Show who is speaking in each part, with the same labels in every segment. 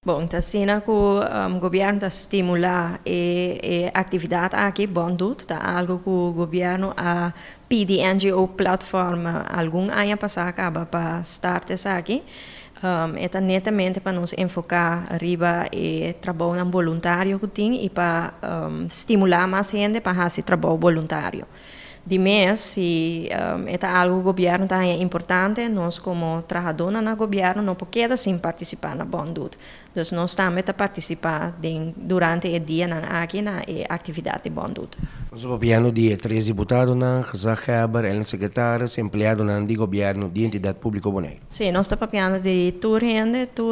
Speaker 1: Bom, então, assim, que o governo está estimular a atividade aqui, bom, tá algo que o governo a pedir NGO plataforma algum ano passado acaba para start essa aqui. É netamente para nos enfocar arriba e trabalho voluntário que tem e para estimular mais gente para fazer trabalho voluntário. De mês, se é algo que o governo está importante, nós como trabalhadores no governo não podemos sem participar na Bondut. Então, nós também participar durante o dia aqui na atividade de Bondut.
Speaker 2: Nós governo de 3 deputados, Zacheber, el secretários, empleados do governo de entidade pública Bonaire.
Speaker 1: Sim, nós estamos falando de tour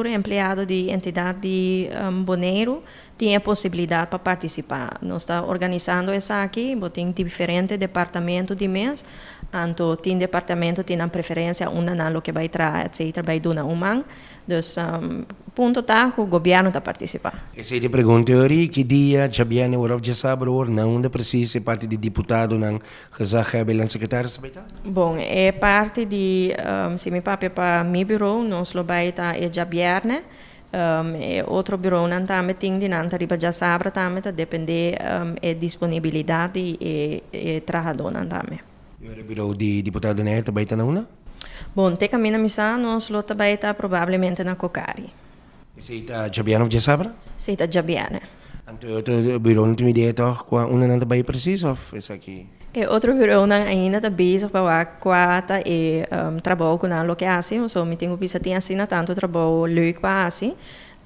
Speaker 1: empleado de entidade de Bonaire, tem a possibilidade para participar. Nós estamos organizando isso aqui, tem diferentes departamentos de mês, então tem departamento que tem a preferência, uma que vai trazer, etc., vai dar uma. Então, ponto tá que o governo está participando.
Speaker 2: E se te pergunto, que dia já viene o de sábado, não é preciso parte de deputado, não, Zacheber, el secretário, sabe?
Speaker 1: Bom, é parte de, se me papi para meu bureau, nós lo vai estar já viernes. Outro bureau não também tem de não riba já sabe também tá depender disponibilidade e trabalhador não também.
Speaker 2: E o bureau de deputado na ETA vai estar na una?
Speaker 1: Bom, te caminha missa nós lo vai estar provavelmente na Cocari.
Speaker 2: E se está já viene já sabe?
Speaker 1: Se está já viene.
Speaker 2: Então o bureau não tem ideia toch, qua uma não vai preciso ou isso aqui?
Speaker 1: E outro bureau não ainda está bezig para quatro e trabalho com a que assim, so me tenho visto tem assim tanto trabalho leuk para assim.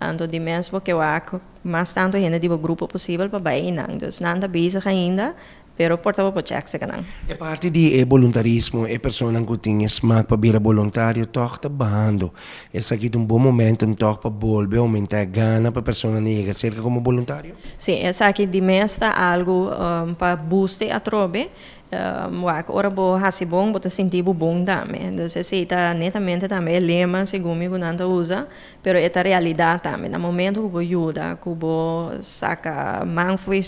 Speaker 1: Então, de mesmo que eu acho, mais tanto ainda de grupo possível para bem, não. Então, não está bezig ainda, pero portava para check se não.
Speaker 2: É parte de voluntarismo, é pessoa que tem smaak para vir voluntário, toch trabalhando. Esse aqui é um bom momento, toch para volver, aumentar a gana para a pessoa negra, cerca como voluntário?
Speaker 1: Sim, essa aqui de mesmo algo para booster a trobe. Ora bo hasi bom, bota sentir bom também. Então, se está netamente também lema segundo que não usa, pero é a realidade também. No momento que você ajuda, que você saca mão foi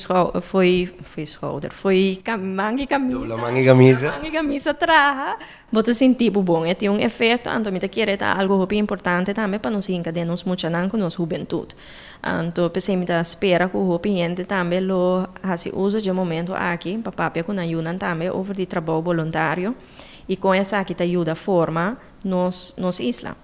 Speaker 1: mangue camisa.
Speaker 2: Mangue camisa.
Speaker 1: Mangue camisa traja, bota sentir bom. É tem efeito, então me quer algo bem importante também para nos encadear nos muchanan com nos juventude. Então, pensei me espera que o cliente também lo hasi uso de momento aqui, para papel com ajuda também over de trabalho voluntário e com essa aqui te ajuda a formar nos isla.